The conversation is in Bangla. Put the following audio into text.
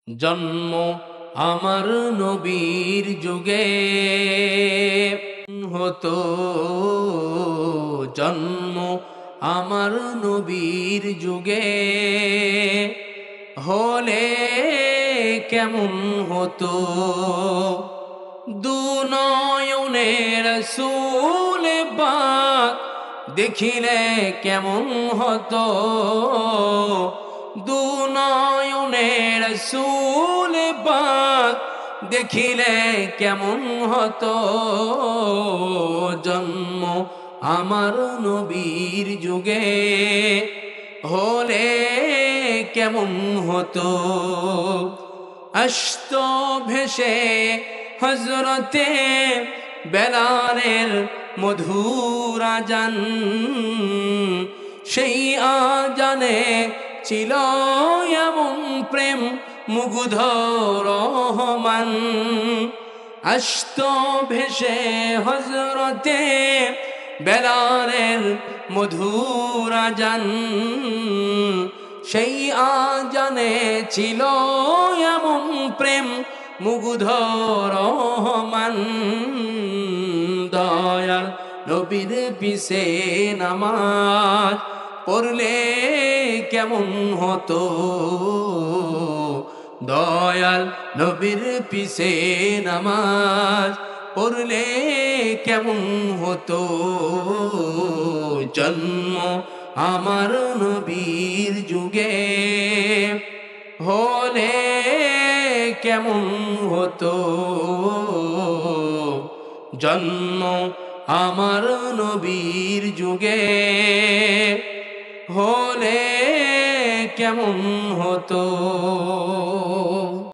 জন্ম আমার নবীর যুগে হতো, জন্ম আমার নবীর যুগে হলে কেমন হতো। দুনয়নে রাসূল পাক দেখিলে কেমন হতো, দুনয়নে রাসূল পাক দেখিলে কেমন হতো। জন্ম আমার নবীর যুগে হলে কেমন হতো। আসত ভেসে হযরতে বেলালের মধুর আজান, সেই আজানে ছিল এমন প্রেম মুগ্ধ রহমান। আসত ভেসে হযরতে বেলালের মধুর আজান, সেই আজানে ছিল এমন প্রেম মুগ্ধ রহমান। দয়াল নবীর পিছে নামাজ পড়লে কেমন হতো, দয়াল নবীর পিছে নামাজ পড়লে কেমন হতো। জন্ম আমার নবীর যুগে হলে কেমন হতো। জন্ম আমার নবীর যুগে হলে কেমন হতো।